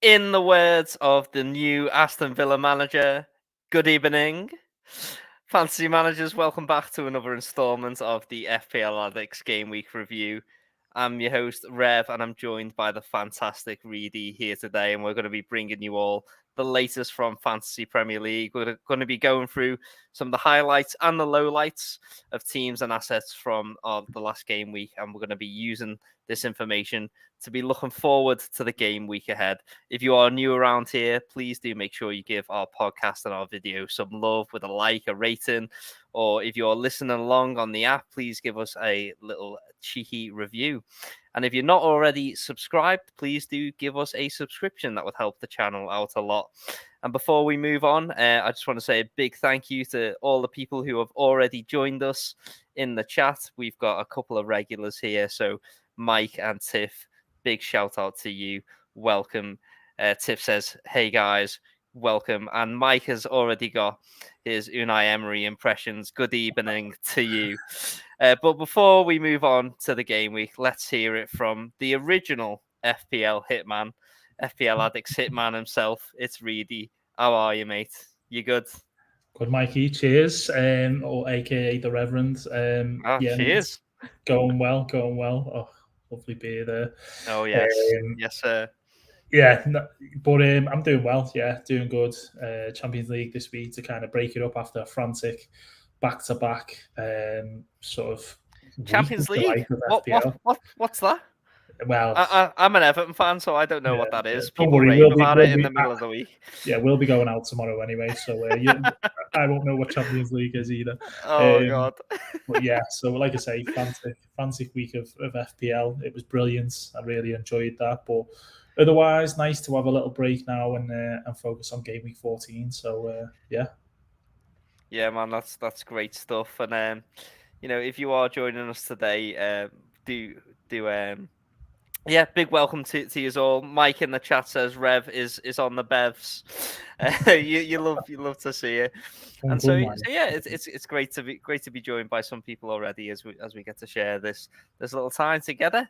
In the words of the new Aston Villa manager, good evening. Fantasy managers, welcome back to another instalment of the FPL Addicts Gameweek review. I'm your host, Rev, and I'm joined by the fantastic Reedy here today, and we're going to be bringing you all the latest from Fantasy Premier League. We're going to be going through some of the highlights and the lowlights of teams and assets from the last game week, and we're going to be using this information to be looking forward to the game week ahead. If you are new around here, please do make sure you give our podcast and our video some love with a like, a rating, or if you're listening along on the app, please give us a little cheeky review. And if you're not already subscribed, please do give us a subscription. That would help the channel out a lot. And before we move on, I just want to say a big thank you to all the people who have already joined us in the chat. We've got a couple of regulars here. So Mike and Tiff, big shout out to you. Welcome. Tiff says, hey guys, welcome. And Mike has already got his Unai Emery impressions. Good evening to you. But before we move on to the game week, let's hear it from the original FPL hitman, FPL Addicts hitman himself. It's Reedy. How are you, mate? You good? Good, Mikey. Cheers. Or AKA the Reverend. Cheers. Going well. Oh, lovely beer there. Oh, yes. Yes, sir. Yeah, but I'm doing well. Yeah, doing good. Champions League this week to kind of break it up after a frantic back-to-back sort of Champions League. What's that? Well, I'm an Everton fan, so I don't know what that is. Don't People worry, rave about it in the middle of the week. Yeah, we'll be going out tomorrow anyway, so I won't know what Champions League is either. Oh God! But yeah, so like I say, frantic week of FPL. It was brilliant. I really enjoyed that. But otherwise, nice to have a little break now and focus on game week 14. So yeah. Yeah, man, that's great stuff. And if you are joining us today, yeah, big welcome to you all. Mike in the chat says Rev is on the bevs. You love to see it. And so yeah, it's great to be joined by some people already as we get to share this little time together.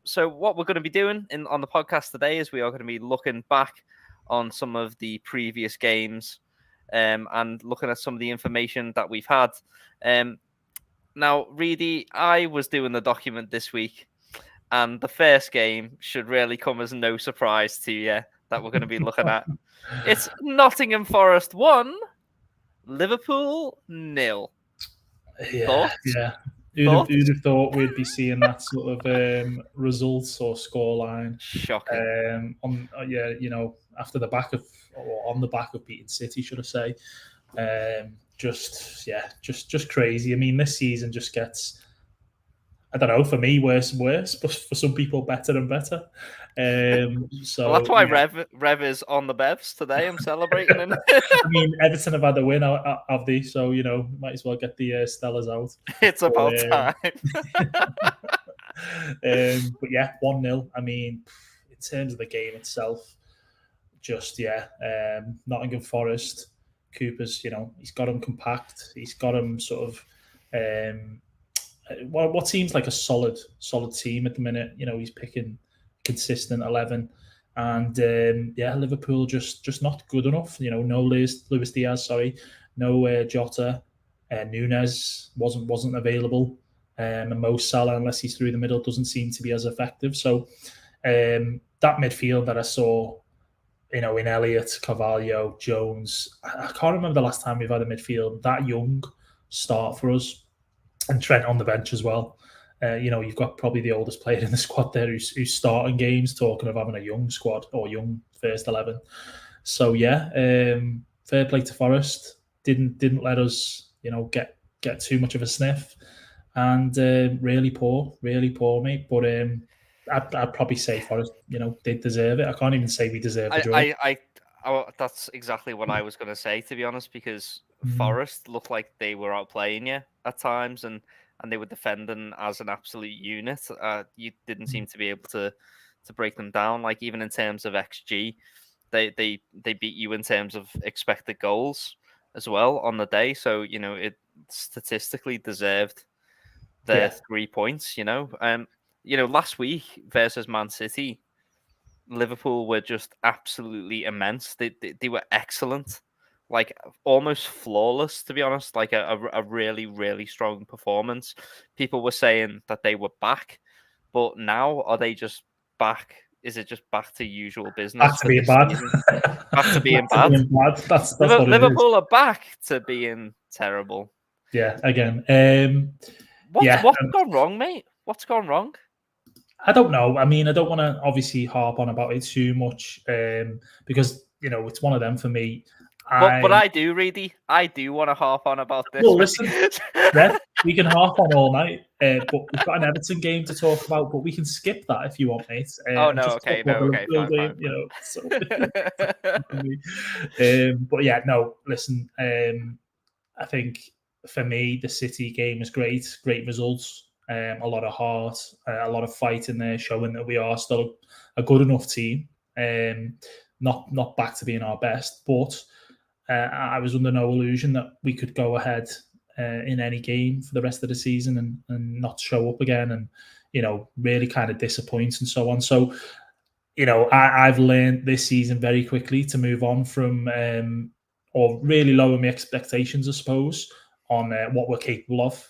So what we're going to be doing on the podcast today is we are going to be looking back on some of the previous games and looking at some of the information that we've had. Now, Reedy, I was doing the document this week. And the first game should really come as no surprise to you that we're going to be looking at. It's Nottingham Forest 1, Liverpool 0. Yeah. Who'd have thought we'd be seeing that sort of results or scoreline? Shocking. After the back of, or on the back of beating City, should I say? Just crazy. I mean, this season just gets, I don't know, for me, worse and worse, but for some people, better and better. So well, that's why Rev is on the bevs today. I'm celebrating him. I mean, Everton have had a win, have they? So, might as well get the Stellas out. It's about time. But yeah, 1-0. I mean, in terms of the game itself, Nottingham Forest, Cooper's, he's got him compact. He's got him sort of... what seems like a solid team at the minute. He's picking consistent 11, and Liverpool just not good enough. No Luis Diaz, no Jota, Nunes wasn't available, and Mo Salah, unless he's through the middle, doesn't seem to be as effective. So that midfield that I saw, in Elliott, Carvalho, Jones, I can't remember the last time we've had a midfield that young start for us. And Trent on the bench as well. You've got probably the oldest player in the squad there who's starting games, talking of having a young squad or young first 11. So yeah, fair play to Forest. Didn't let us, get too much of a sniff, and really poor, mate. But I'd probably say Forest, they deserve it. I can't even say we deserve the draw. That's exactly what I was going to say, to be honest, because Mm, Forest looked like they were outplaying you at times, and they were defending as an absolute unit. You didn't mm. seem to be able to break them down. Like even in terms of XG, they beat you in terms of expected goals as well on the day. So it statistically deserved their Yeah, 3 points. Last week versus Man City, Liverpool were just absolutely immense. They were excellent, like almost flawless, to be honest. Like a really really strong performance. People were saying that they were back, but now are they just back? Is it just back to usual business back to for being this bad. season? Back to being Back to bad. being bad. That's what it is. Liverpool are back to being terrible. Yeah, again. What's Yeah, what's gone wrong, mate? What's gone wrong? I don't know. I mean, I don't want to obviously harp on about it too much because it's one of them for me. But I I do, Reedy. I do want to harp on about this, Well, listen, mate. Red, we can harp on all night, but we've got an Everton game to talk about. But we can skip that if you want, mate, Oh and no, just talk okay, about no, the okay, Liverpool fine, game. fine, fine. So, but yeah, no. Listen, I think for me, the City game was great. Great results. A lot of heart, a lot of fight in there, showing that we are still a good enough team. Not back to being our best, but I was under no illusion that we could go ahead in any game for the rest of the season and not show up again and really kind of disappoint and so on. So I've learned this season very quickly to move on from or really lower my expectations, I suppose, on what we're capable of.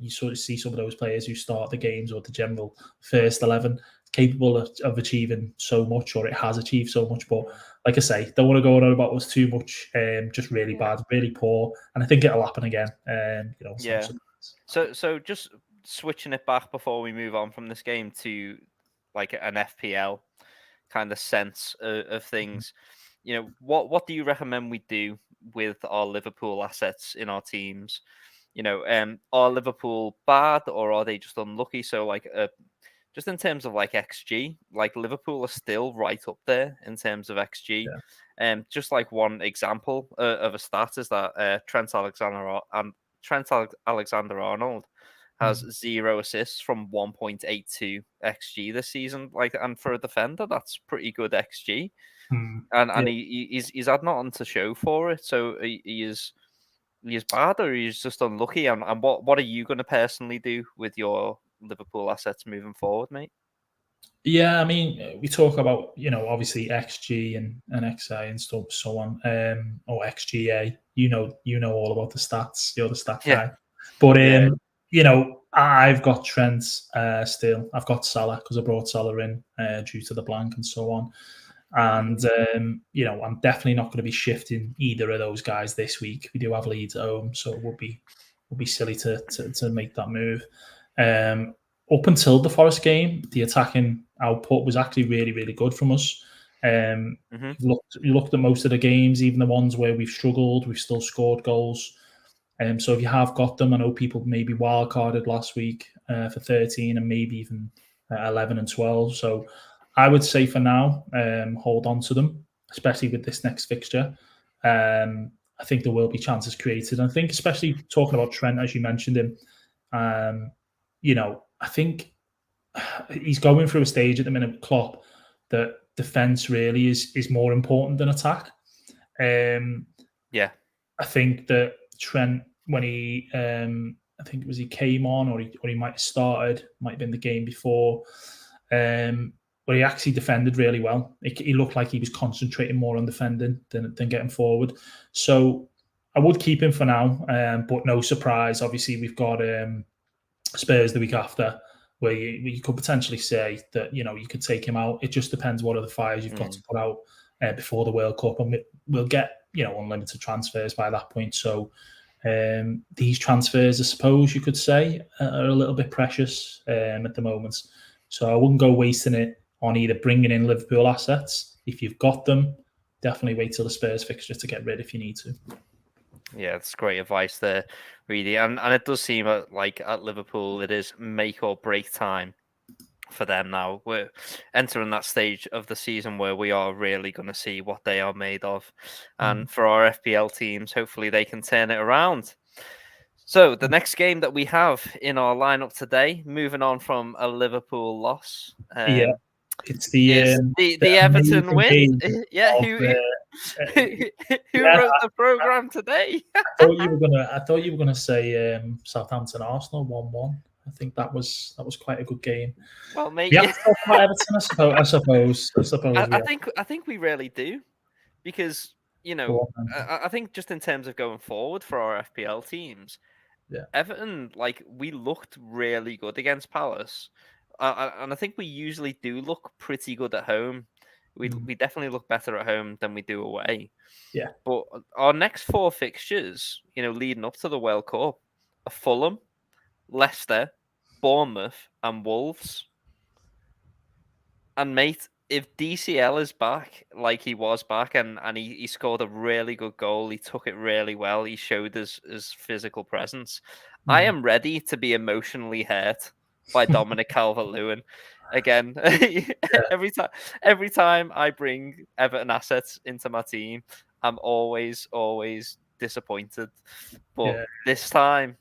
You sort of see some of those players who start the games or the general first 11 capable of achieving so much, or it has achieved so much. But like I say, don't want to go on about us too much. Just really Yeah, bad, really poor, and I think it'll happen again. It's no yeah. surprise. So just switching it back before we move on from this game to like an FPL kind of sense of things. What do you recommend we do with our Liverpool assets in our teams? Are Liverpool bad or are they just unlucky? So like just in terms of like XG, like Liverpool are still right up there in terms of XG. Yeah. Just like one example of a stat is that Trent Alexander Arnold has Mm. 0 assists from 1.82 XG this season. Like, and for a defender, that's pretty good XG. Mm. And Yeah. he's had nothing to show for it. So he is bad or he's just unlucky. And what are you going to personally do with your Liverpool assets moving forward, mate? Yeah, I mean, we talk about obviously XG and XI and stuff, so on, or XGA. You know all about the stats. You're the stat Yeah, guy, but yeah. I've got Trent still. I've got Salah because I brought Salah in due to the blank and so on. And I'm definitely not going to be shifting either of those guys this week. We do have Leeds at home, so it would be silly to make that move. Um, Up until the Forest game, the attacking output was actually really, really good from us. Hmm. You looked at most of the games, even the ones where we've struggled, we've still scored goals. So if you have got them, I know people maybe wildcarded last week for 13 and maybe even 11 and 12. So I would say for now, hold on to them, especially with this next fixture. I think there will be chances created. And I think, especially talking about Trent, as you mentioned him, um, I think he's going through a stage at the minute with Klopp that defense really is more important than attack. Um, Yeah. I think that Trent, when I think it was he came on, or he might have started, might have been the game before, where he actually defended really well. He looked like he was concentrating more on defending than getting forward. So I would keep him for now, but no surprise. Obviously, we've got Spurs the week after, where you could potentially say that you could take him out. It just depends what other fires you've got to put out before the World Cup, and we'll get unlimited transfers by that point. So these transfers, I suppose you could say, are a little bit precious at the moment. So I wouldn't go wasting it on either bringing in Liverpool assets. If you've got them, definitely wait till the Spurs fixture to get rid if you need to. Yeah, that's great advice there, really. And it does seem like at Liverpool it is make or break time for them now. We're entering that stage of the season where we are really going to see what they are made of. And for our FPL teams, hopefully they can turn it around. So the next game that we have in our lineup today, moving on from a Liverpool loss, it's is the Everton amazing win. game Yeah, of, who wrote the program today? I thought you were gonna say Southampton Arsenal 1-1. I think that was quite a good game. Well, mate, We have to talk about Everton, I suppose. I think we really do, because I think just in terms of going forward for our FPL teams, Everton, like, we looked really good against Palace, and I think we usually do look pretty good at home. We definitely look better at home than we do away. Yeah. But our next 4 fixtures, leading up to the World Cup, are Fulham, Leicester, Bournemouth, and Wolves. And mate, if DCL is back like he was back, and he scored a really good goal, he took it really well, he showed his physical presence, I am ready to be emotionally hurt by Dominic Calvert-Lewin again. Every time I bring Everton assets into my team, I'm always disappointed. But this time,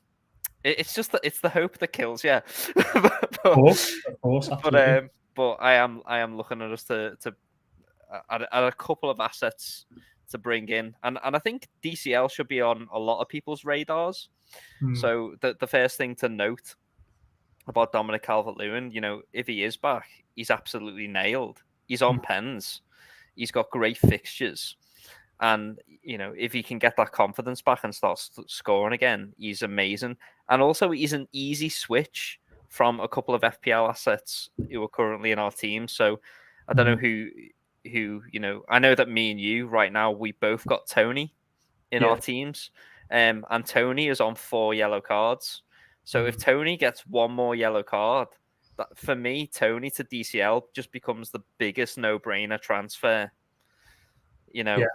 it's just it's the hope that kills, yeah. Of course, absolutely. But I am looking at us to add a couple of assets to bring in, and I think DCL should be on a lot of people's radars. So the first thing to note about Dominic Calvert-Lewin, if he is back, he's absolutely nailed. He's on pens. He's got great fixtures. And, if he can get that confidence back and start scoring again, he's amazing. And also, he's an easy switch from a couple of FPL assets who are currently in our team. So I don't know who I know that me and you right now, we both got Tony in our teams. And Tony is on 4 yellow cards. So if Tony gets 1 more yellow card, for me, Tony to DCL just becomes the biggest no-brainer transfer. I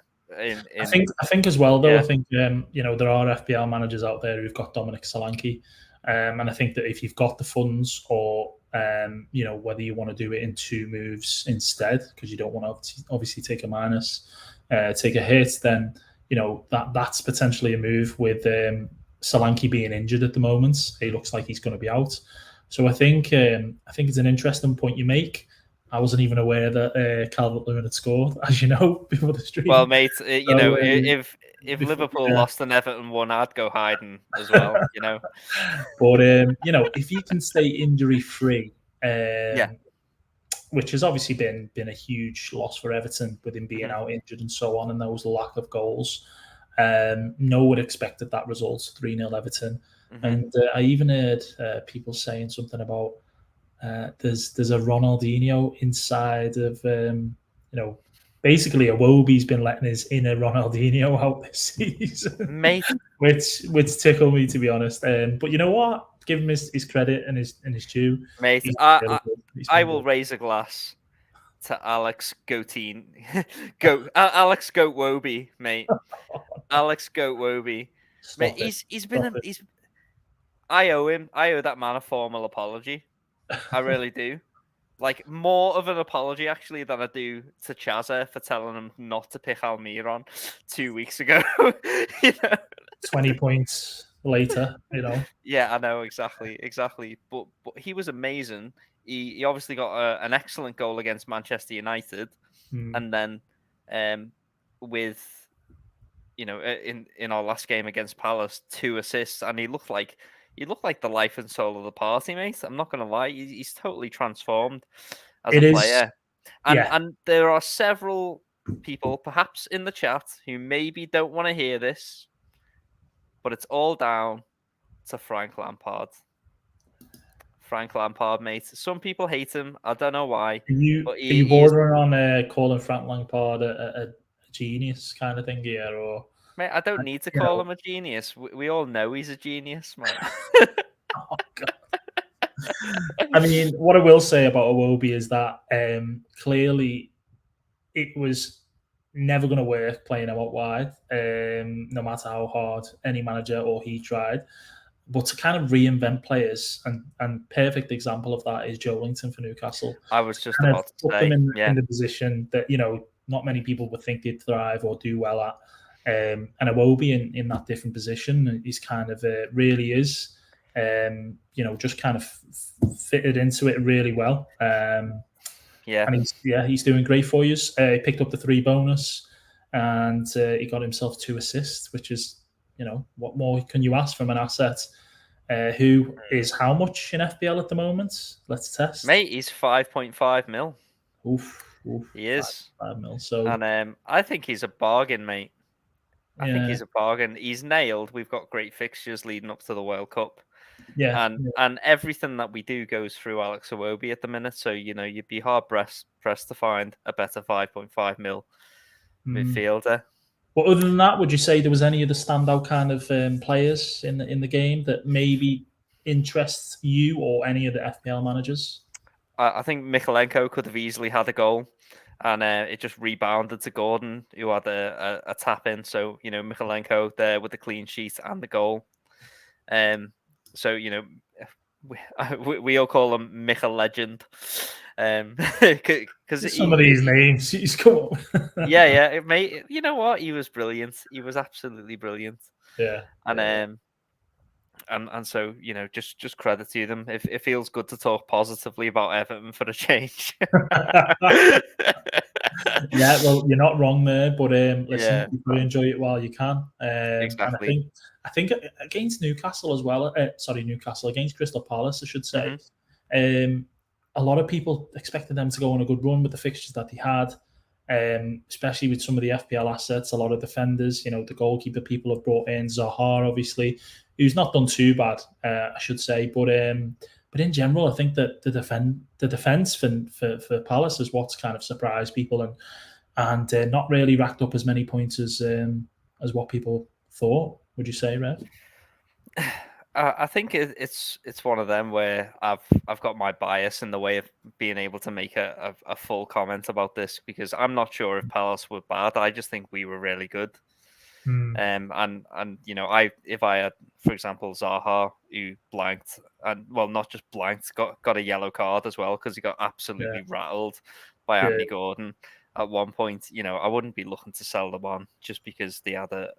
think as well, though. I think there are FPL managers out there who've got Dominic Solanke, and I think that if you've got the funds, or whether you want to do it in 2 moves instead, because you don't want to obviously take a minus, take a hit, then that's potentially a move. With Solanke being injured at the moment, he looks like he's going to be out. So I think it's an interesting point you make. I wasn't even aware that Calvert-Lewin had scored, as you know, before the stream. Well, mate, if Liverpool lost and Everton won, I'd go hiding as well. But if he can stay injury-free, which has obviously been a huge loss for Everton, with him being out injured and so on, and those lack of goals. No one expected that result, 3-0 Everton. And I even heard people saying something about there's a Ronaldinho inside of basically Iwobi's been letting his inner Ronaldinho out this season, mate, which tickled me, to be honest. But you know what? Give him his credit and his due, mate. I will raise a glass to Alex Goatine, Alex Goat Woby, mate. Alex Goat Woby, mate. He's been I owe that man a formal apology. I really do. Like, more of an apology, actually, than I do to Chazza for telling him not to pick Almiron 2 weeks ago. 20 points later, Yeah, I know, exactly. But he was amazing. He obviously got an excellent goal against Manchester United, and then with in our last game against Palace, 2 assists, and he looked like the life and soul of the party, mate. I'm not going to lie. He's totally transformed as a player. And there are several people, perhaps in the chat, who maybe don't want to hear this, but it's all down to Frank Lampard. Frank Lampard, mate. Some people hate him. I don't know why. Are you bordering on calling Frank Lampard a genius kind of thing here, or? Mate, I don't need to call him a genius. We all know he's a genius, mate. Oh, God. I mean, what I will say about Iwobi is that clearly it was never going to work playing him out wide, no matter how hard any manager or he tried. but to kind of reinvent players, and perfect example of that is Joelinton for Newcastle. I was just Kind of about to put say, them in yeah. the position that not many people would think they'd thrive or do well at. And Iwobi in that different position is kind of really is, just kind of fitted into it really well. Yeah. And he's doing great for you. He picked up the 3 bonus, and he got himself 2 assists, which is, what more can you ask from an asset who is how much in FPL at the moment? Let's test. Mate, he's 5.5 mil. Oof. He is. 5 mil. So, and I think he's a bargain, mate. I think he's a bargain. He's nailed. We've got great fixtures leading up to the World Cup. Yeah. And everything that we do goes through Alex Iwobi at the minute. So, you'd be hard pressed to find a better 5.5 mil midfielder. But other than that, would you say there was any other standout kind of players in the game that maybe interests you or any of the FPL managers? I think Mykolenko could have easily had a goal, and it just rebounded to Gordon, who had a tap in. So, Mykolenko there with the clean sheet and the goal. So, we all call him Mikel Legend. Because some of these names, he's come up. yeah, mate. You know what? He was brilliant. He was absolutely brilliant. Yeah. And so, just credit to them. It feels good to talk positively about Everton for a change. Yeah, well, you're not wrong there, but listen, you've got to enjoy it while you can. Exactly. And I think against Newcastle as well. Newcastle against Crystal Palace, I should say. A lot of people expected them to go on a good run with the fixtures that they had, especially with some of the FPL assets. A lot of defenders, the goalkeeper people have brought in Zaha, obviously, who's not done too bad, I should say. But in general, I think that the defense for Palace is what's kind of surprised people, and not really racked up as many points as what people thought. Would you say, Rev? I think it's one of them where I've got my bias in the way of being able to make a full comment about this, because I'm not sure if Palace were bad. I just think we were really good. And if I had, for example, Zaha, who blanked, and well, not just blanked, got a yellow card as well because he got absolutely rattled by Anthony Gordon at one point. I wouldn't be looking to sell them on just because they had a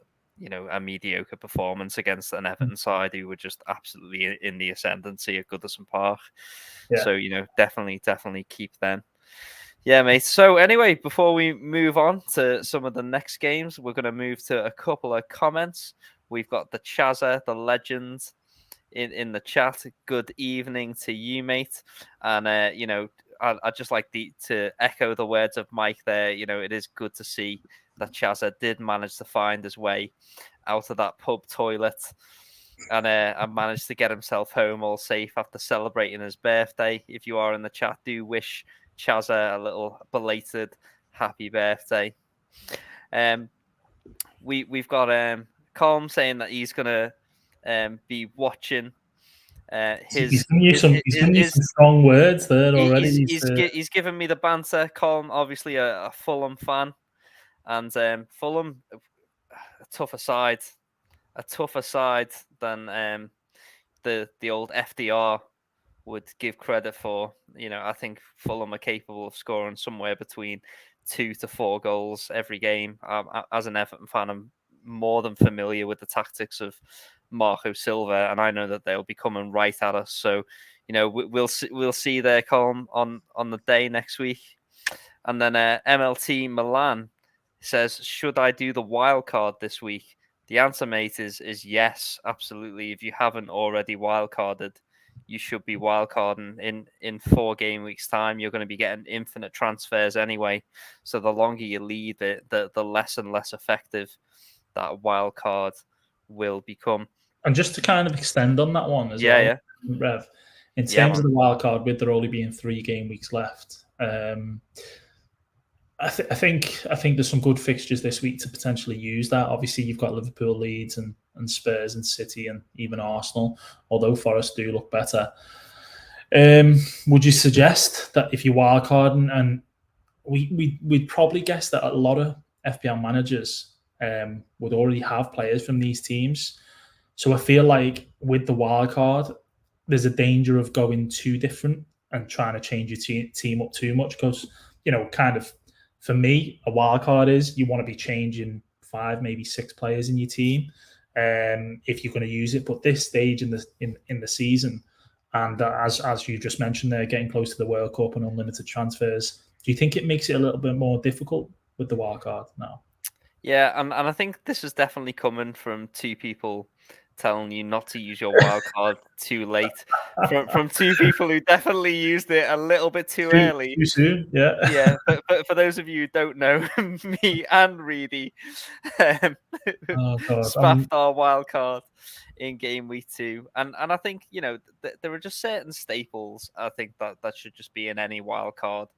mediocre performance against an Everton side who were just absolutely in the ascendancy at Goodison Park. So, definitely keep them. Yeah, mate. So anyway, before we move on to some of the next games, we're going to move to a couple of comments. We've got the Chazza, the legend, in the chat. Good evening to you, mate. And, I'd just like to echo the words of Mike there. It is good to see that Chazza did manage to find his way out of that pub toilet and managed to get himself home all safe after celebrating his birthday. If you are in the chat, do wish Chazza a little belated happy birthday. We've got Colm saying that he's gonna be watching he's giving you some strong words there already. He's given me the banter. Colm, obviously a Fulham fan, and Fulham a tougher side than the old FDR would give credit for. I think Fulham are capable of scoring somewhere between 2 to 4 goals every game. As an Everton fan, I'm more than familiar with the tactics of Marco Silva, and I know that they'll be coming right at us. So, we'll see their Colm on the day next week. And then MLT Milan says, should I do the wild card this week? The answer, mate, is yes, absolutely. If you haven't already wildcarded, you should be wildcarding. In 4 game weeks' time, you're going to be getting infinite transfers anyway. So the longer you leave it, the less and less effective that wildcard will become. And just to kind of extend on that one as well, Rev, in terms of the wildcard, with there only being 3 game weeks left, I think there's some good fixtures this week to potentially use that. Obviously, you've got Liverpool, Leeds, and Spurs, and City, and even Arsenal. Although Forest do look better, would you suggest that if you wildcard, and we'd probably guess that a lot of FPL managers would already have players from these teams, So I feel like with the wild card, there's a danger of going too different and trying to change your team up too much because, kind of for me, a wild card is you want to be changing 5, maybe 6 players in your team if you're going to use it. But this stage in the season, and as you just mentioned there, getting close to the World Cup and unlimited transfers, do you think it makes it a little bit more difficult with the wild card now? Yeah, and I think this is definitely coming from two people telling you not to use your wild card too late. From two people who definitely used it a little bit too early. Too soon, yeah. Yeah, but for those of you who don't know, me and Reedy um, Oh God, spaffed our wild card in game week 2, and I think there are just certain staples. I think that should just be in any wild card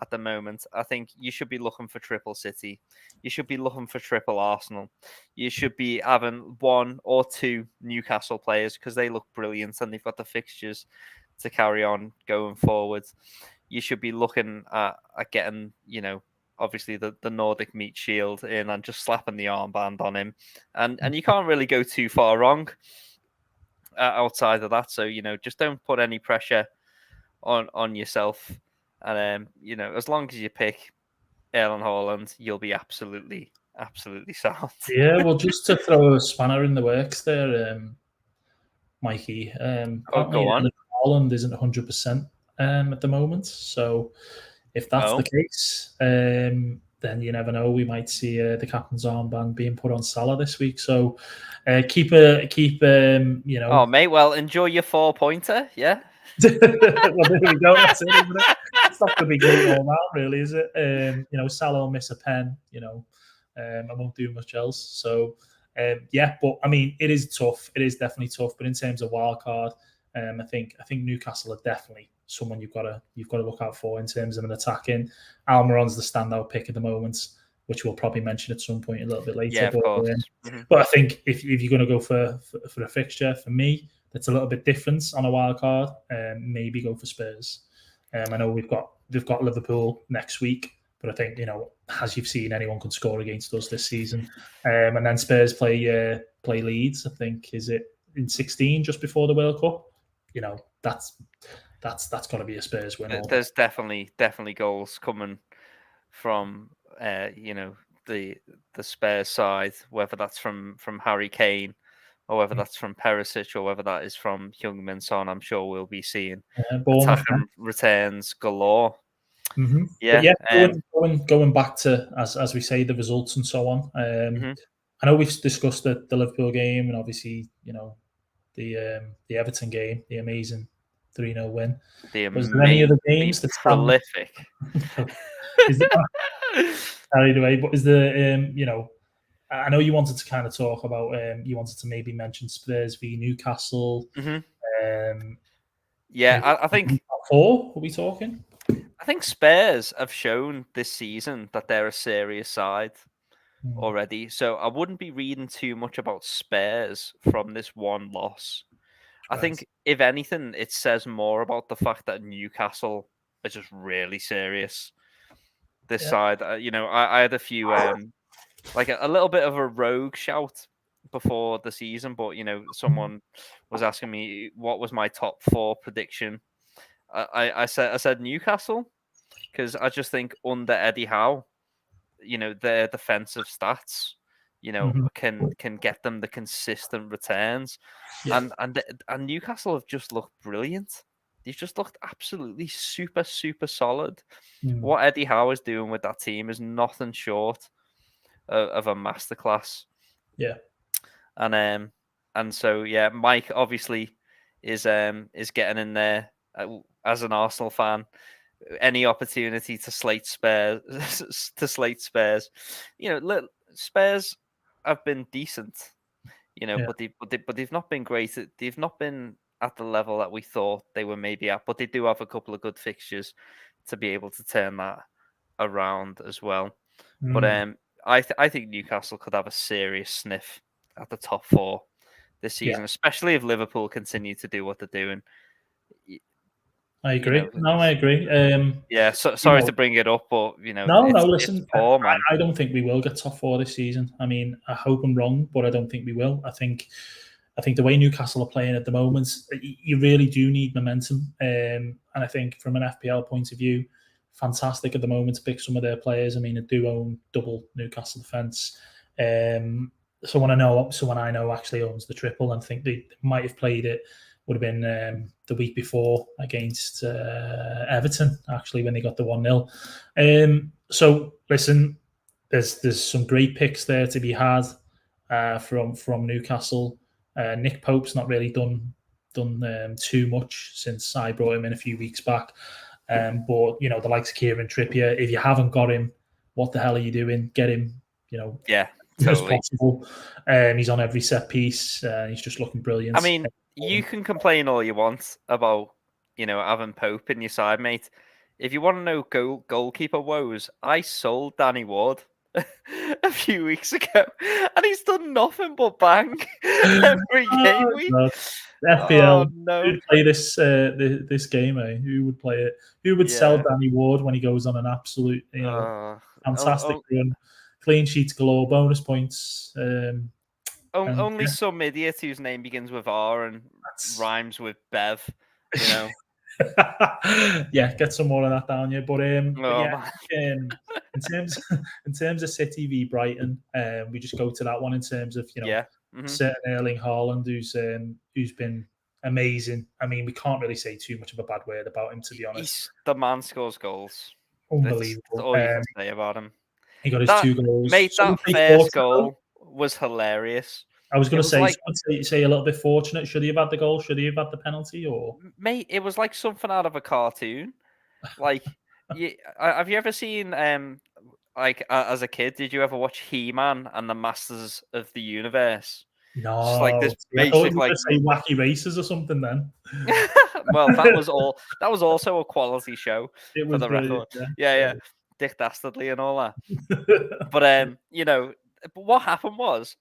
at the moment. I think you should be looking for triple City. You should be looking for triple Arsenal. You should be having 1 or 2 Newcastle players because they look brilliant and they've got the fixtures to carry on going forward. You should be looking at getting, obviously the Nordic Meat Shield in and just slapping the armband on him. And you can't really go too far wrong outside of that. So, just don't put any pressure on yourself. And as long as you pick Erling Haaland, you'll be absolutely sound. Yeah, well, just to throw a spanner in the works there, Mikey. Apparently, Go on. Haaland isn't 100% at the moment. So, if that's the case, then you never know. We might see the captain's armband being put on Salah this week. So, keep. Oh, mate. Well, enjoy your 4-pointer. Yeah. Well, there we go. That's it, isn't it? It's not going to be great all that, really, is it? Salah will miss a pen. I won't do much else. So, yeah, but I mean, it is tough. It is definitely tough. But in terms of wild card, I think Newcastle are definitely someone you've got to look out for in terms of an attacking. Almiron's the standout pick at the moment, which we'll probably mention at some point a little bit later. Yeah, of course. But I think if you're going to go for a fixture, for me, that's a little bit different on a wild card. Maybe go for Spurs. I know we've got Liverpool next week, but I think as you've seen, anyone can score against us this season. And then Spurs play Leeds. I think is it in 16 just before the World Cup. That's got to be a Spurs win. There's definitely goals coming from the Spurs side, whether that's from Harry Kane or whether that's from Perisic or whether that is from Heung-min Son. I'm sure we'll be seeing attacking returns galore. Mm-hmm. Yeah, going back to as we say the results and so on. I know we've discussed the Liverpool game and obviously the Everton game, the amazing 3-0 win. Was there any other games that prolific? Carried away, but is there I know you wanted to kind of talk about you wanted to maybe mention Spurs v Newcastle. Yeah, I think 4. Are we talking? I think Spurs have shown this season that they're a serious side already. So I wouldn't be reading too much about Spurs from this one loss. I think if anything, it says more about the fact that Newcastle are just really serious. This side, I had a few like a little bit of a rogue shout before the season, but someone was asking me what was my top 4 prediction. I said Newcastle because I just think under Eddie Howe, their defensive stats, can get them the consistent returns, and Newcastle have just looked brilliant. They've just looked absolutely super solid. What Eddie Howe is doing with that team is nothing short of a masterclass. Yeah, and so yeah, Mike obviously is getting in there as an Arsenal fan. Any opportunity to slate Spurs, Spurs have been decent, but they've not been great. They've not been at the level that we thought they were maybe at, but they do have a couple of good fixtures to be able to turn that around as well. But I think Newcastle could have a serious sniff at the top 4 this season, especially if Liverpool continue to do what they're doing. I agree. I agree. Yeah, sorry to bring it up, but no. Listen, poor, man. I don't think we will get top 4 this season. I mean, I hope I'm wrong, but I don't think we will. I think I think the way Newcastle are playing at the moment, you really do need momentum. And I think from an FPL point of view, fantastic at the moment to pick some of their players. I mean, I do own double Newcastle defence. Someone I know actually owns the triple, and think they might have played it. Would have been the week before against Everton, actually, when they got the 1-0. So listen, there's some great picks there to be had from Newcastle. Nick Pope's not really done too much since I brought him in a few weeks back. But the likes of Kieran Trippier, if you haven't got him, what the hell are you doing? Get him, Yeah, as totally. possible. He's on every set piece. He's just looking brilliant. I mean, you can complain all you want about, having Pope in your side, mate. If you want to know goalkeeper woes, I sold Danny Ward a few weeks ago, and he's done nothing but bang every game week. FPL, Oh, no. who'd play this this game, eh? Who would play it? Who would sell Danny Ward when he goes on an absolute, fantastic run? Clean sheets galore, bonus points. Only some idiot whose name begins with R and rhymes with Bev, Yeah, get some more of that down you. But man. in terms of City v Brighton, we just go to that one in terms of certain Erling Haaland, who's been amazing. I mean, we can't really say too much of a bad word about him, to be honest. The man scores goals. Unbelievable. That's all you can say about him. He got his 2 goals. Mate, that first goal was hilarious. I was going to say a little bit fortunate. Should he have had the goal? Should he have had the penalty? Or mate, it was like something out of a cartoon. Like, have you ever seen as a kid? Did you ever watch He-Man and the Masters of the Universe? No, just like this basic say Wacky Races or something. Then, well, that was all. That was also a quality show. It was for the record. Yeah. Dick Dastardly and all that. But but what happened was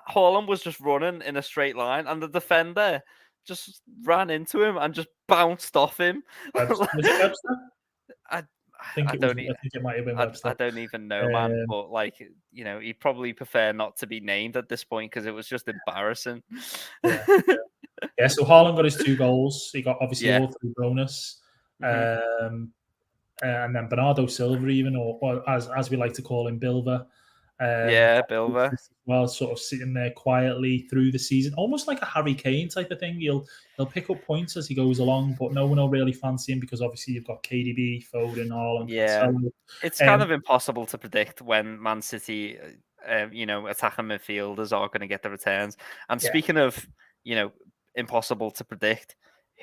Haaland was just running in a straight line, and the defender just ran into him and just bounced off him. Was it Webster? I think it might have been Webster. I don't even know, man. But he'd probably prefer not to be named at this point because it was just embarrassing. Yeah. So Haaland got his 2 goals. He got obviously all 3 bonus. And then Bernardo Silva, even, or as we like to call him, Bilva. Bilva. Well, sort of sitting there quietly through the season, almost like a Harry Kane type of thing. He'll pick up points as he goes along, but no one will really fancy him because obviously you've got KDB, Foden, Haaland. Yeah, it's kind of impossible to predict when Man City, attacking midfielders are going to get the returns. And speaking of, impossible to predict,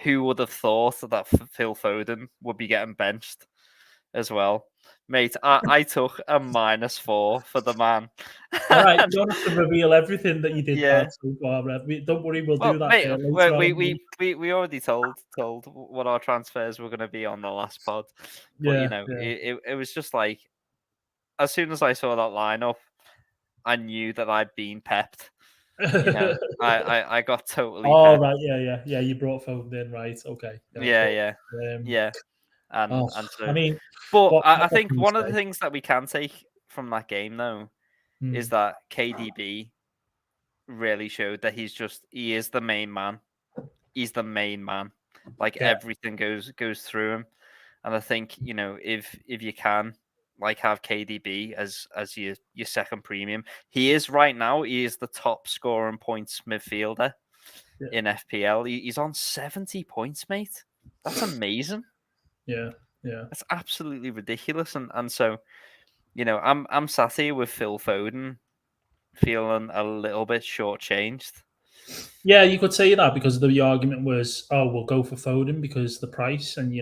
who would have thought that Phil Foden would be getting benched as well? Mate, I took a -4 for the man. All right, you don't have to reveal everything that you did. So far, don't worry, we'll do that. Mate, we already told what our transfers were going to be on the last pod. But it was just like, as soon as I saw that lineup, I knew that I'd been pepped. I got totally. Oh pepped. Right, yeah. You brought Foden in, right? Okay. Yeah. And so, I mean, but I think one of the things that we can take from that game, though, is that KDB really showed that he is the main man. He's the main man. Everything goes through him, and I think if you can have KDB as your second premium, he is right now. He is the top scoring points midfielder in FPL. He's on 70 points, mate. That's amazing. Yeah. That's absolutely ridiculous, and so, I'm sat here with Phil Foden, feeling a little bit shortchanged. Yeah, you could say that because the argument was, we'll go for Foden because the price, and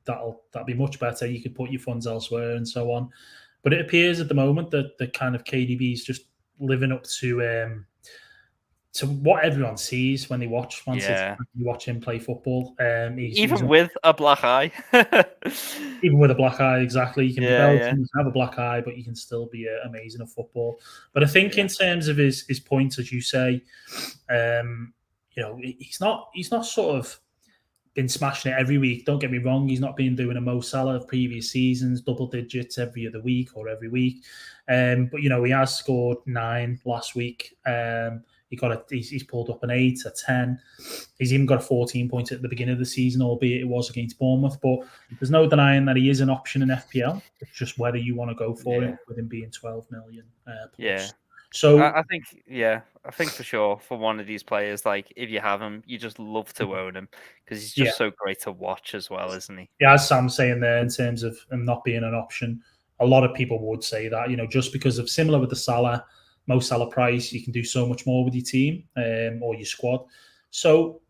that'll be much better. You could put your funds elsewhere and so on. But it appears at the moment that the kind of KDB is just living up to what everyone sees when they watch Man City, you watch him play football. He's with a black eye. Even with a black eye, exactly. You can be Belgian, you can have a black eye, but you can still be amazing at football. But I think in terms of his points, as you say, he's not sort of been smashing it every week. Don't get me wrong. He's not been doing a Mo Salah of previous seasons, double digits every other week or every week. But he has scored 9 last week. He's pulled up an 8, a 10. He's even got a 14 point at the beginning of the season, albeit it was against Bournemouth. But there's no denying that he is an option in FPL. It's just whether you want to go for him with him being 12 million plus. Yeah. So I think for sure for one of these players, like if you have him, you just love to own him because he's just so great to watch as well, isn't he? Yeah, as Sam's saying there, in terms of him not being an option, a lot of people would say that, just because of similar with the Mo Salah price, you can do so much more with your team or your squad. So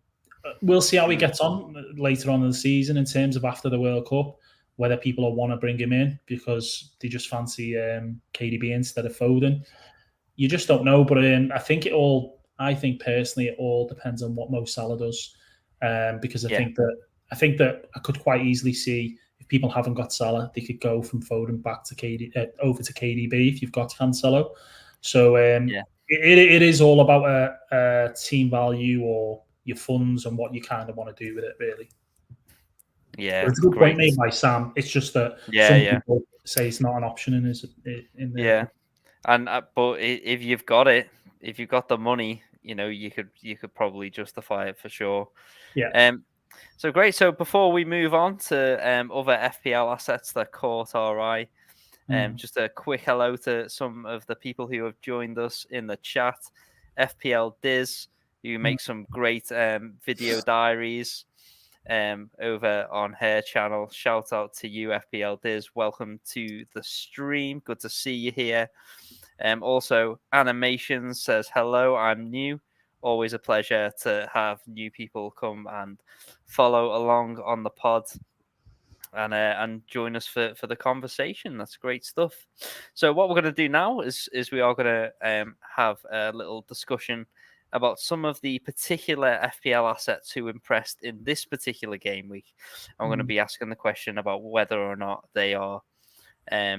we'll see how he gets on later on in the season in terms of after the World Cup, whether people will want to bring him in because they just fancy KDB instead of Foden. You just don't know, but I think personally, it all depends on what Mo Salah does, because I think that I could quite easily see if people haven't got Salah, they could go from Foden back to over to KDB if you've got Cancelo. So it is all about a team value or your funds and what you kind of want to do with it, really. Yeah, but it's a good point made by Sam. It's just that some people say it's not an option in there. Yeah. And but if you've got it, if you've got the money, you could probably justify it for sure. Yeah. So great. So before we move on to other FPL assets that caught our eye, just a quick hello to some of the people who have joined us in the chat. FPL Diz, who makes some great video diaries over on her channel. Shout out to you, FPL Diz. Welcome to the stream. Good to see you here. Also, Animations says, hello, I'm new. Always a pleasure to have new people come and follow along on the pod and join us for the conversation. That's great stuff. So what we're going to do now is we are going to have a little discussion about some of the particular FPL assets who impressed in this particular game week. I'm going to be asking the question about whether or not they are, a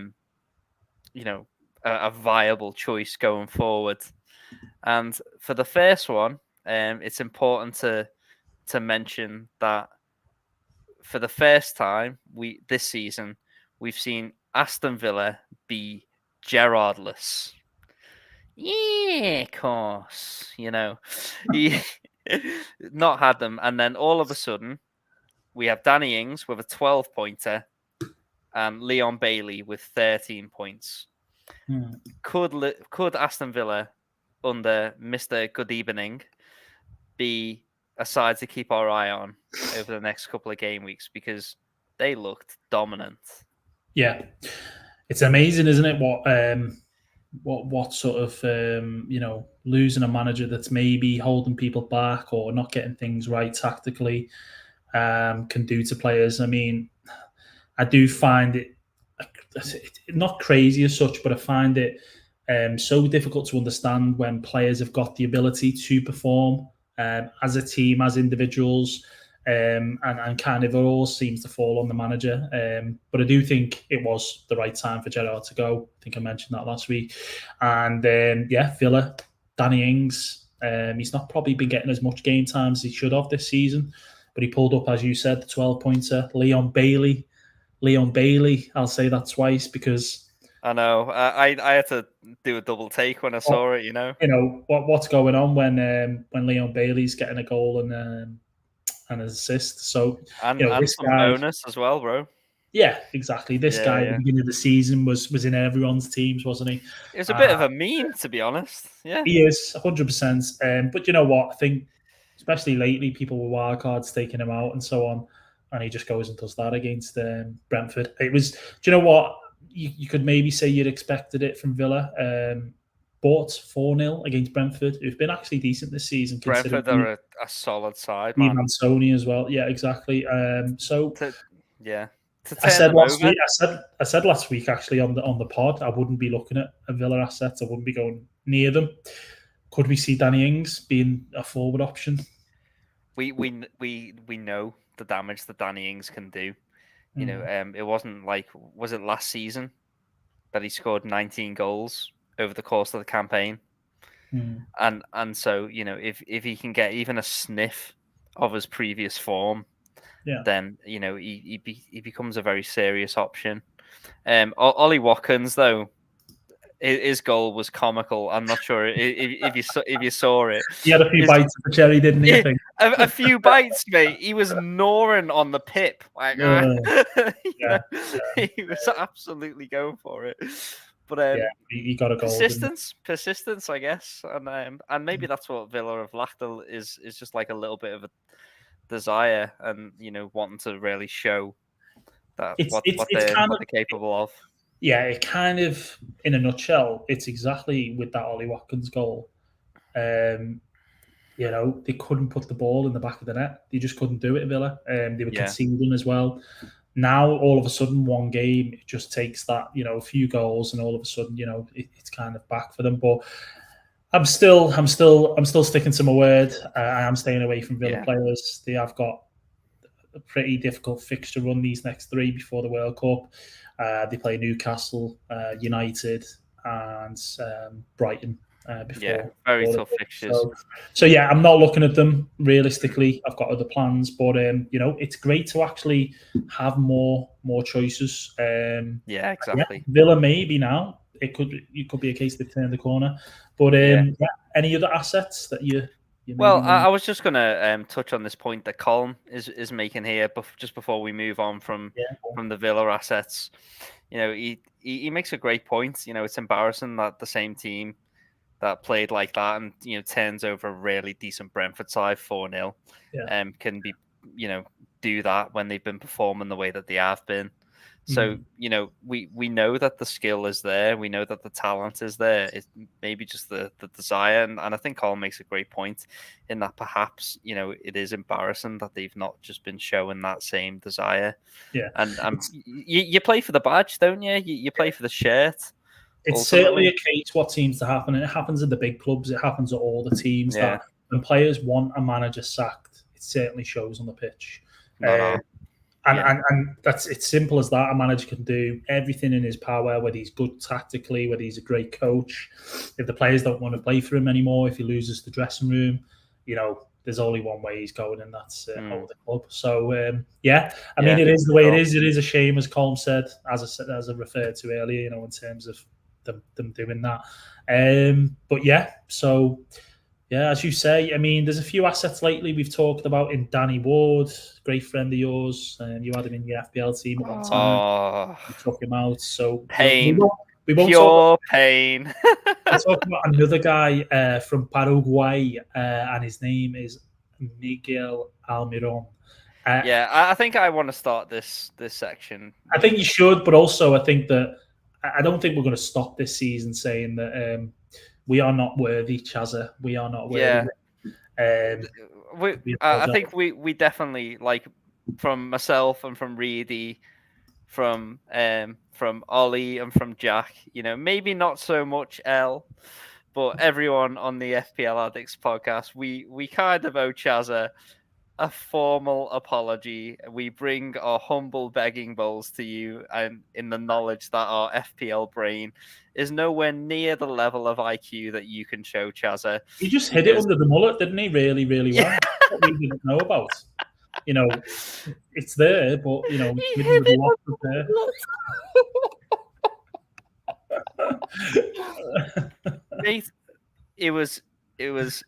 viable choice going forward. And for the first one, it's important to mention that for the first time this season, we've seen Aston Villa be Gerrardless. Yeah, of course. He not had them, and then all of a sudden, we have Danny Ings with a 12-pointer and Leon Bailey with 13 points. Could Aston Villa under Mr. Good Evening be a side to keep our eye on over the next couple of game weeks, because they looked dominant? Yeah, it's amazing, isn't it? What sort of losing a manager that's maybe holding people back or not getting things right tactically can do to players. I mean, I do find it not crazy as such, but I find it so difficult to understand when players have got the ability to perform as a team, as individuals, and kind of it all seems to fall on the manager. But I do think it was the right time for Gerrard to go. I think I mentioned that last week. And Villa, Danny Ings, he's not probably been getting as much game time as he should have this season, but he pulled up, as you said, the 12-pointer. Leon Bailey, I'll say that twice because I know I had to do a double take when I saw it. What's going on when Leon Bailey's getting a goal and an assist. So and this some guy, bonus as well, bro. Yeah, exactly. This guy at the beginning of the season was in everyone's teams, wasn't he? It was a bit of a meme, to be honest. Yeah, he is 100%. But you know what? I think, especially lately, people with wild cards taking him out and so on, and he just goes and does that against Brentford. It was. Do you know what? You could maybe say you'd expected it from Villa. But 4-0 against Brentford, who've been actually decent this season. Brentford are a solid side, man. Sony as well. Yeah, exactly. I said last week actually on the pod, I wouldn't be looking at a Villa assets. I wouldn't be going near them. Could we see Danny Ings being a forward option? We know the damage that Danny Ings can do. It wasn't was it last season that he scored 19 goals over the course of the campaign? And so if he can get even a sniff of his previous form, then he becomes a very serious option. Ollie Watkins, though, his goal was comical. I'm not sure if you saw it. He had a few bites of the cherry, didn't he? I think a few bites, mate. He was gnawing on the pip, like yeah, he was absolutely going for it. But he got a goal. persistence, I guess, and maybe that's what Villa have lacked is just like a little bit of a desire, and wanting to really show that what they're capable of. Yeah, it kind of, in a nutshell, it's exactly with that Ollie Watkins goal. They couldn't put the ball in the back of the net. They just couldn't do it, Villa. They were conceding as well. Now, all of a sudden, one game, it just takes that, a few goals, and all of a sudden, it's kind of back for them. But I'm still sticking to my word. I am staying away from Villa players. They have got a pretty difficult fixture run these next 3 before the World Cup. They play Newcastle, United, and Brighton. Before very tough fixtures. So yeah, I'm not looking at them realistically. I've got other plans, but it's great to actually have more choices. Exactly. Villa maybe now it could be a case they've turned the corner, but any other assets that you well, I was just going to touch on this point that Colm is making here, but just before we move on from the Villa assets, he makes a great point. It's embarrassing that the same team that played like that and turns over a really decent Brentford side 4-0 can be do that when they've been performing the way that they have been. So we know that the skill is there, we know that the talent is there. It's maybe just the desire, and I think Colin makes a great point in that perhaps it is embarrassing that they've not just been showing that same desire. And you play for the badge, don't you? You play for the shirt. It's certainly a case what seems to happen, and it happens in the big clubs. It happens at all the teams that when players want a manager sacked, it certainly shows on the pitch. And that's it's simple as that. A manager can do everything in his power, whether he's good tactically, whether he's a great coach. If the players don't want to play for him anymore, if he loses the dressing room, there's only one way he's going, and that's out of the club. So I mean, it is the way it is. It is a shame, as Colm said, as I referred to earlier, in terms of them doing that. As you say, I mean, there's a few assets lately we've talked about in Danny Ward, great friend of yours, and you had him in your FPL team at one time. You took him out. So pain. We won't Pure pain. We'll talk about another guy from Paraguay, and his name is Miguel Almiron. I think I want to start this section. I think you should, but also I think that I don't think we're going to stop this season saying that we are not worthy, Chazza. We are not worthy. I think we definitely, like, from myself and from Reedy, from Ollie and from Jack, maybe not so much L, but everyone on the FPL Addicts podcast, we kind of owe Chazza a formal apology. We bring our humble begging bowls to you, and in the knowledge that our FPL brain is nowhere near the level of IQ that you can show, Chazza. He just hit it under the mullet, didn't he? Really, really well. What we didn't know about. It's there, but he hit it Mate, it was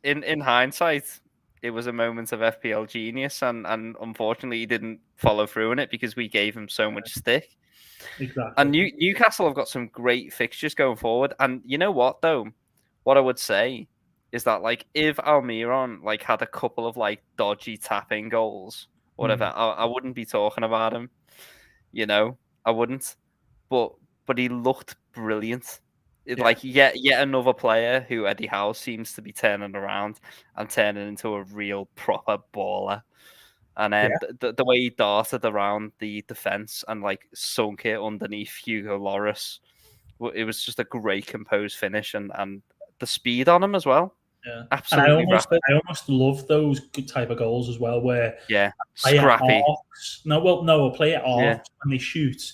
in hindsight, it was a moment of FPL genius, and unfortunately he didn't follow through on it because we gave him so much stick. Exactly. And Newcastle have got some great fixtures going forward. And you know what, though? What I would say is that, like, if Almiron had a couple of dodgy tapping goals, whatever, I wouldn't be talking about him. I wouldn't. But he looked brilliant. Yet another player who Eddie Howe seems to be turning around and turning into a real proper baller. And the way he darted around the defense and sunk it underneath Hugo Lloris, it was just a great composed finish, and the speed on him as well. Yeah, absolutely. And I almost love those good type of goals as well, where scrappy. A player off when they shoot,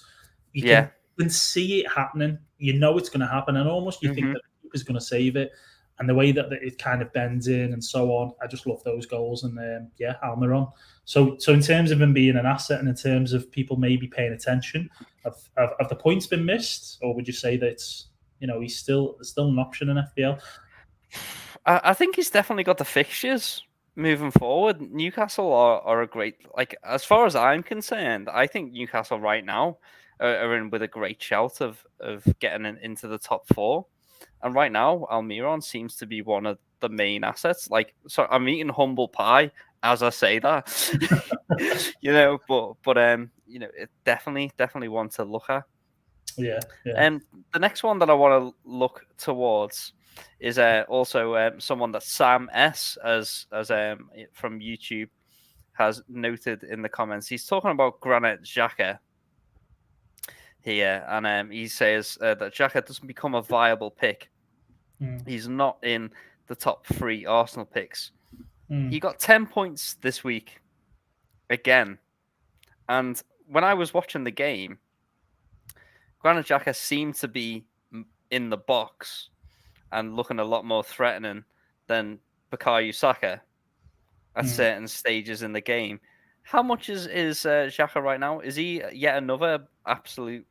you can see it happening. You know it's going to happen, and almost you think that the keeper's going to save it. And the way that it kind of bends in and so on, I just love those goals. And Almiron. So in terms of him being an asset, and in terms of people maybe paying attention, have the points been missed, or would you say that it's he's still an option in FPL. I think he's definitely got the fixtures moving forward. Newcastle are a great, like, as far as I'm concerned, I think Newcastle right now are in with a great shout of getting into the top four. And right now, Almiron seems to be one of the main assets. Like, so I'm eating humble pie as I say that, but it definitely want to look at. Yeah. And the next one that I want to look towards is also someone that Sam S as from YouTube has noted in the comments. He's talking about Granit Xhaka here, and he says that Xhaka doesn't become a viable pick. He's not in the top 3 Arsenal picks. He got 10 points this week again, and when I was watching the game, Granit Xhaka seemed to be in the box and looking a lot more threatening than Bukayo Saka at certain stages in the game. How much is Xhaka right now? Is he yet another absolute,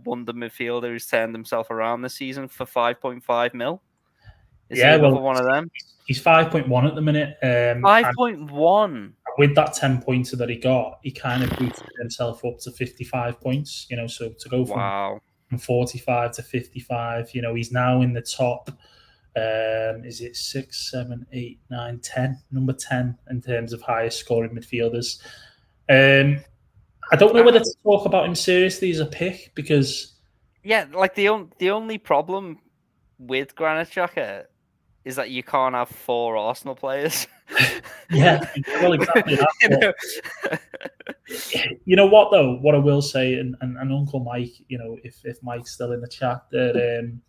wonder midfielder who's turned himself around this season for 5.5 mil? Is he another one of them? He's 5.1 at the minute. 5.1. With that 10 pointer that he got, he kind of boosted himself up to 55 points. So to go from 45 to 55, he's now in the top. Is it 6, 7, 8, 9, 10? Number 10 in terms of highest scoring midfielders. I don't know whether to talk about him seriously as a pick because like the only problem with Granit Xhaka is that you can't have 4 Arsenal players. Yeah, well, exactly that. You know what though? What I will say, and Uncle Mike, if Mike's still in the chat, that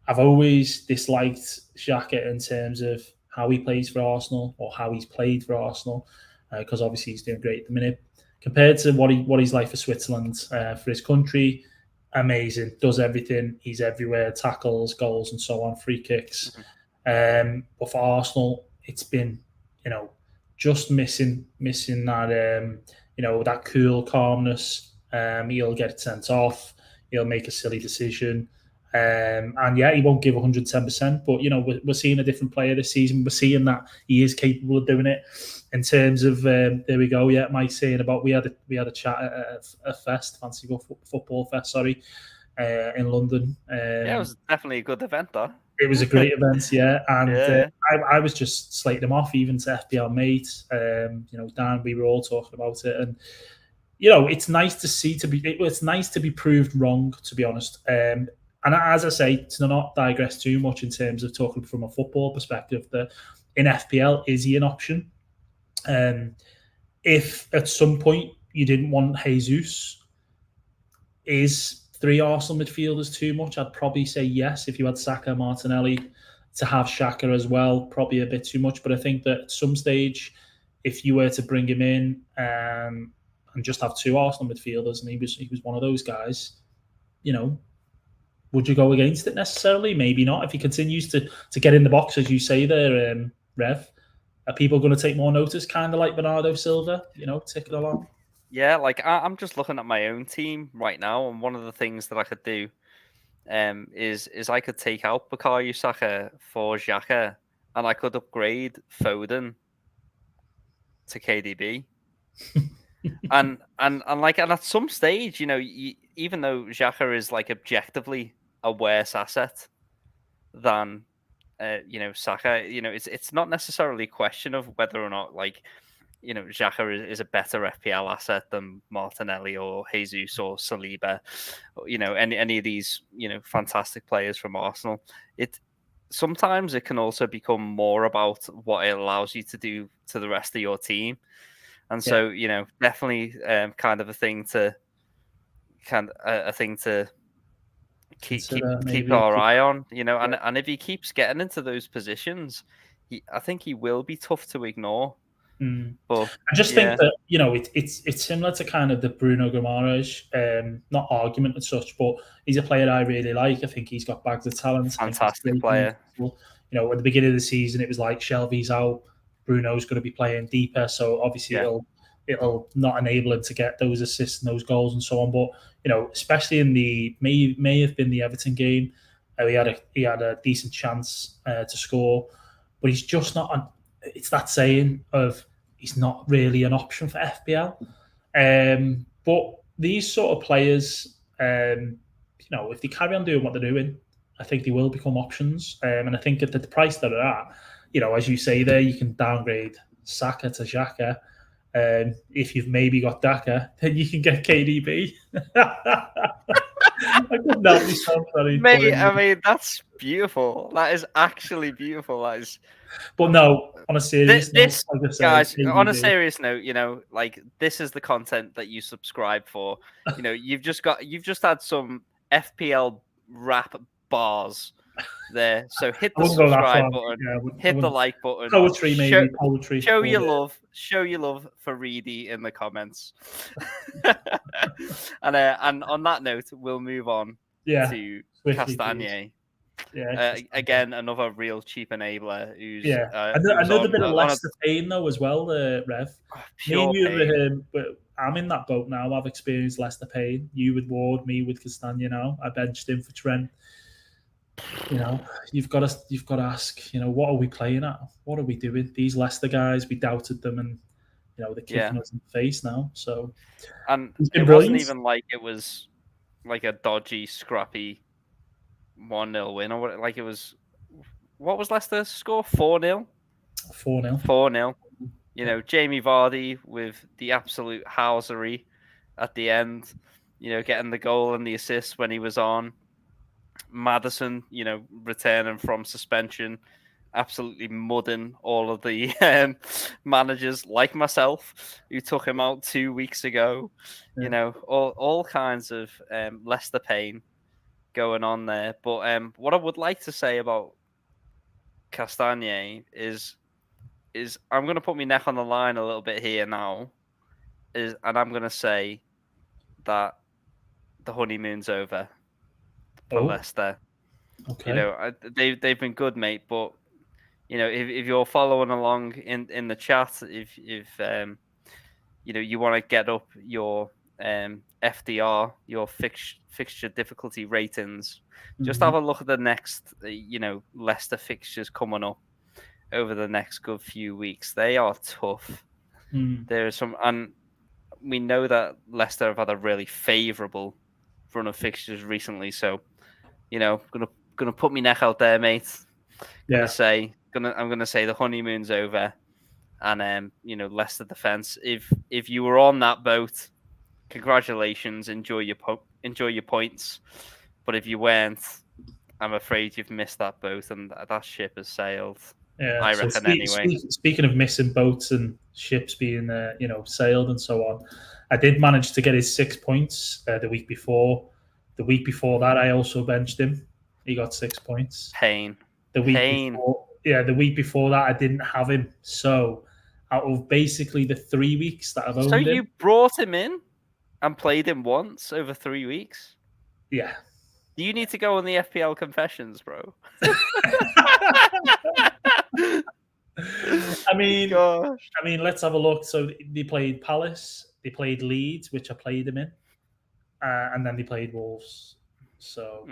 I've always disliked Xhaka in terms of how he plays for Arsenal or how he's played for Arsenal, because obviously he's doing great at the minute. Compared to what he's like for Switzerland, for his country, amazing, does everything. He's everywhere, tackles, goals, and so on, free kicks. But for Arsenal, it's been, just missing that, that cool calmness. He'll get sent off. He'll make a silly decision. And yeah, he won't give 110%, but we're seeing a different player this season. We're seeing that he is capable of doing it. In terms of there we go. Yeah, Mike saying about we had a chat at a fest, fancy football fest, sorry, in London. Yeah, it was definitely a good event, though. It was a great event, yeah, and I was just slating him off even to FPL mates. Dan, we were all talking about it, and it's nice it's nice to be proved wrong, to be honest. And as I say, to not digress too much in terms of talking from a football perspective, that in FPL, is he an option? If at some point you didn't want Jesus, is 3 Arsenal midfielders too much? I'd probably say yes. If you had Saka, Martinelli, to have Xhaka as well, probably a bit too much. But I think that at some stage, if you were to bring him in and just have 2 Arsenal midfielders, and he was one of those guys, would you go against it necessarily? Maybe not. If he continues to get in the box, as you say there, Rev, are people going to take more notice, kind of like Bernardo Silva, tick it along? Yeah, like I'm just looking at my own team right now, and one of the things that I could do is I could take out Bukayo Saka for Xhaka, and I could upgrade Foden to KDB. and at some stage, even though Xhaka is like objectively a worse asset than Saka, it's not necessarily a question of whether or not Xhaka is a better FPL asset than Martinelli or Jesus or Saliba, any of these fantastic players from Arsenal. Sometimes it can also become more about what it allows you to do to the rest of your team, and so definitely kind of a thing to keep our eye on, and if he keeps getting into those positions, I think he will be tough to ignore. But I just think that it's similar to kind of the Bruno Guimaraes, not argument and such, but he's a player I really like. I think he's got bags of talent. Fantastic player. At the beginning of the season, it was like Shelby's out, Bruno's going to be playing deeper, so obviously it'll not enable him to get those assists and those goals and so on. But especially in the may have been the Everton game, He had a decent chance to score, but he's just not. It's that saying of he's not really an option for FPL. But these sort of players, if they carry on doing what they're doing, I think they will become options. And I think at the price that they're at, as you say there, you can downgrade Saka to Xhaka. If you've maybe got Daka, then you can get KDB. I couldn't help myself. Mate, I mean, that's beautiful. That is actually beautiful. That is. But no, on a serious note, like I say, guys, KDB. on a serious note, like this is the content that you subscribe for. You've just had some FPL rap bars there. So hit the subscribe button, hit the like button. Poetry, maybe poetry. Show your love. Show your love for Reedy in the comments. and on that note, we'll move on to Castagne. Again, another real cheap enabler who's another bit of Leicester pain though as well, Rev. But I'm in that boat now. I've experienced Leicester pain. You with Ward, me with Castagne now. I benched him for Trent. You've got to ask, what are we playing at? What are we doing? These Leicester guys, we doubted them, and they're kicking us in the face now. So, and it wasn't even like it was like a dodgy, scrappy 1-0 win, or what? Like it was. What was Leicester's score? 4-0. 4-0. 4-0. Jamie Vardy with the absolute housery at the end. Getting the goal and the assist when he was on. Maddison, returning from suspension, absolutely mudding all of the managers like myself who took him out 2 weeks ago. Yeah. All kinds of Leicester pain going on there. But what I would like to say about Castagne is I'm going to put my neck on the line a little bit here now, and I'm going to say that the honeymoon's over for Leicester. Okay. They've been good, mate. But if you're following along in the chat, if you want to get up your FDR, your fixture difficulty ratings, just have a look at the next Leicester fixtures coming up over the next good few weeks. They are tough. There's some, and we know that Leicester have had a really favourable run of fixtures recently, so gonna put my neck out there, mate. I'm gonna say the honeymoon's over, and Leicester defense. If you were on that boat, congratulations, enjoy your points. But if you weren't, I'm afraid you've missed that boat, and that ship has sailed. Yeah, I reckon anyway. Speaking of missing boats and ships being sailed and so on, I did manage to get his 6 points the week before. The week before that, I also benched him. He got 6 points. Pain. The week before that, I didn't have him. So, out of basically the 3 weeks that I've owned him, you brought him in and played him once over 3 weeks. Yeah. You need to go on the FPL confessions, bro. I mean, let's have a look. So they played Palace, they played Leeds, which I played him in, and then they played Wolves. So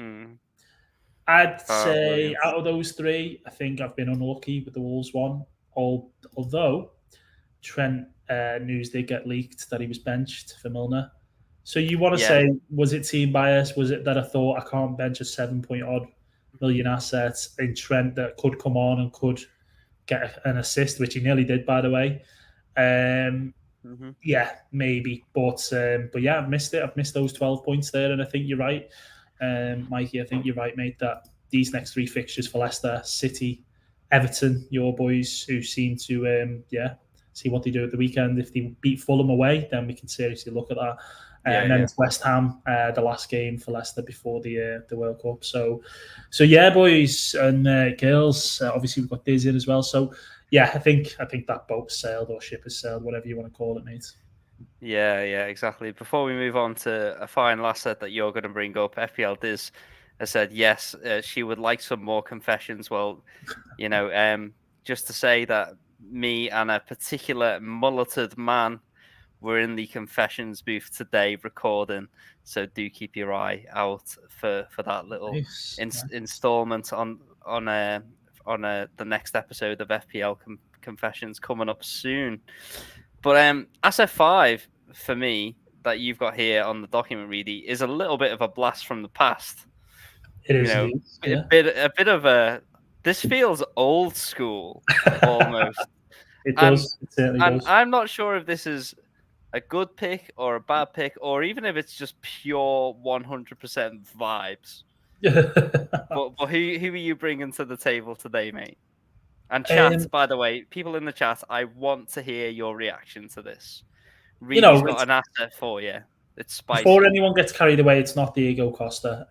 I'd say out of those three, I think I've been unlucky with the Wolves one. Although Trent news did get leaked that he was benched for Milner. So you want to say, was it team bias? Was it that I thought I can't bench a 7-point-odd million assets in Trent that could come on and could get an assist, which he nearly did, by the way. Yeah, maybe. But yeah, I've missed it. I've missed those 12 points there, and I think you're right. Mikey, I think you're right, mate, that these next three fixtures for Leicester, City, Everton, your boys, who seem to, see what they do at the weekend. If they beat Fulham away, then we can seriously look at that. And then it's West Ham, the last game for Leicester before the World Cup. So yeah, boys and girls. Obviously, we've got Diz in as well. So yeah, I think that boat sailed or ship has sailed, whatever you want to call it, mate. Yeah, exactly. Before we move on to a final asset that you're going to bring up, FPL Diz has said yes, she would like some more confessions. Well, just to say that me and a particular mulleted man we're in the confessions booth today recording, so do keep your eye out for that little Nice. installment on the next episode of FPL Confessions coming up soon. But SF5 for me that you've got here on the document, Reedy, is a little bit of a blast from the past. It is indeed. A bit of a. This feels old school almost. It does. It certainly and does. I'm not sure if this is a good pick or a bad pick, or even if it's just pure 100% vibes. but who are you bringing to the table today, mate? And chat, by the way, people in the chat, I want to hear your reaction to this. Reedy's got an asset for you. It's spicy. Before anyone gets carried away, it's not Diego Costa.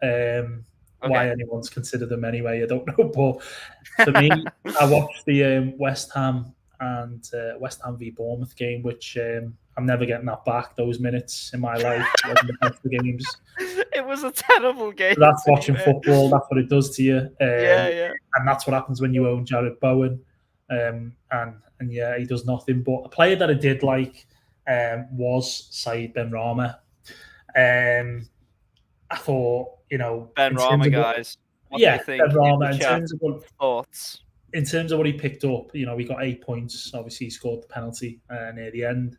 Why anyone's considered them anyway, I don't know. But for me, I watched the West Ham and West Ham v Bournemouth game, which I'm never getting that back. Those minutes in my life, the best of games. It was a terrible game. That's watching football. That's what it does to you. Yeah. And that's what happens when you own Jared Bowen. And yeah, he does nothing. But a player that I did like was Said Benrahma. I thought, Benrahma, guys. What do you think? Benrahma, in terms of thoughts. In terms of what he picked up, he got 8 points. Obviously, he scored the penalty near the end.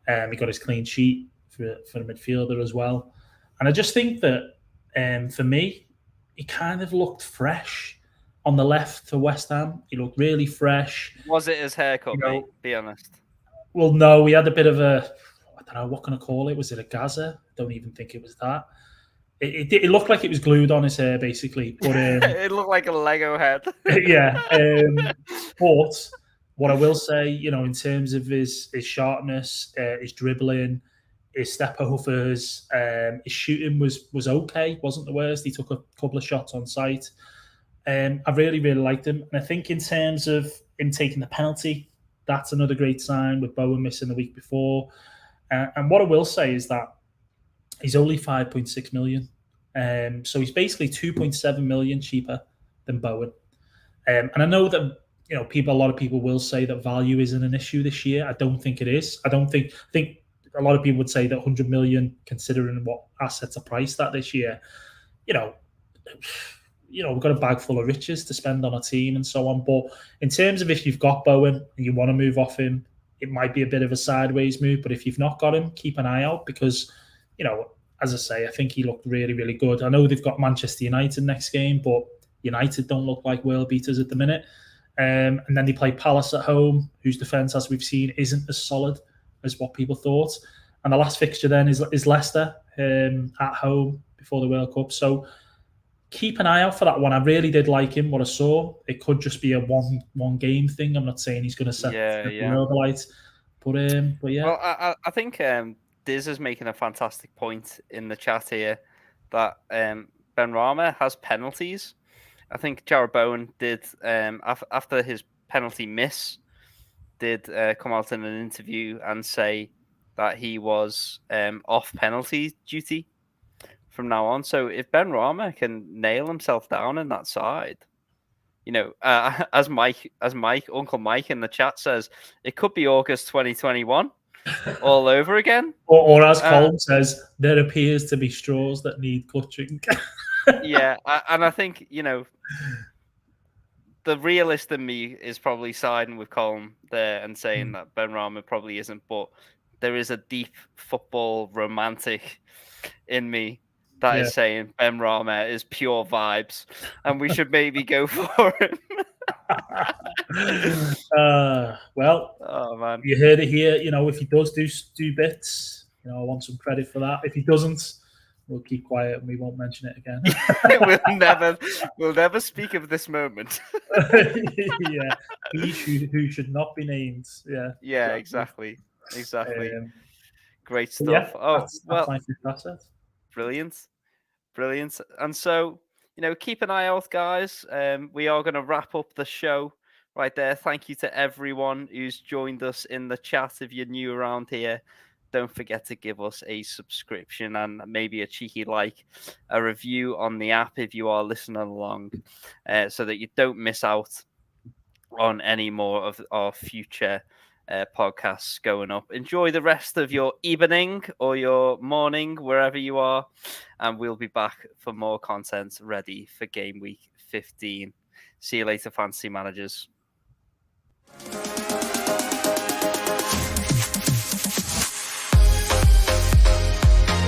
He got his clean sheet for the midfielder as well. And I just think that for me, he kind of looked fresh on the left for West Ham. He looked really fresh. Was it his haircut, mate? Be honest. Well, no, he had a bit of a, I don't know, what can I call it? Was it a Gaza? I don't even think it was that. It looked like it was glued on his hair, basically. But it looked like a Lego head. Yeah. But what I will say, in terms of his sharpness, his dribbling, his step overs, his shooting was okay. Wasn't the worst. He took a couple of shots on sight. I really, really liked him. And I think in terms of him taking the penalty, that's another great sign with Bowen missing the week before. And what I will say is that he's only 5.6 million. So he's basically 2.7 million cheaper than Bowen. And I know that a lot of people will say that value isn't an issue this year. I don't think it is. I think a lot of people would say that 100 million, considering what assets are priced at this year, we've got a bag full of riches to spend on a team and so on. But in terms of if you've got Bowen and you want to move off him, it might be a bit of a sideways move. But if you've not got him, keep an eye out because, as I say, I think he looked really, really good. I know they've got Manchester United next game, but United don't look like world beaters at the minute. And then they play Palace at home, whose defence, as we've seen, isn't as solid as what people thought. And the last fixture then is Leicester at home before the World Cup. So keep an eye out for that one. I really did like him, what I saw. It could just be a one game thing. I'm not saying he's going to set the world alight. But yeah. Well, I think Diz is making a fantastic point in the chat here that Benrahma has penalties. I think Jared Bowen did, after his penalty miss, did come out in an interview and say that he was off penalty duty from now on. So if Benrahma can nail himself down in that side, as Uncle Mike in the chat says, it could be August 2021 all over again. Or as Colm says, there appears to be straws that need clutching. Yeah, and I think, the realist in me is probably siding with Colm there and saying that Benrahma probably isn't, but there is a deep football romantic in me that is saying Benrahma is pure vibes and we should maybe go for him. Well, oh man, you heard it here. If he does do bits, I want some credit for that. If he doesn't, we'll keep quiet and we won't mention it again. we'll never speak of this moment. Yeah, who should not be named. Yeah, exactly. Great stuff. That's my fifth asset. Brilliant. And so, keep an eye out, guys. We are going to wrap up the show right there. Thank you to everyone who's joined us in the chat. If you're new around here, don't forget to give us a subscription and maybe a cheeky a review on the app if you are listening along, so that you don't miss out on any more of our future podcasts going up. Enjoy the rest of your evening or your morning, wherever you are. And we'll be back for more content ready for Game Week 15. See you later, fantasy managers.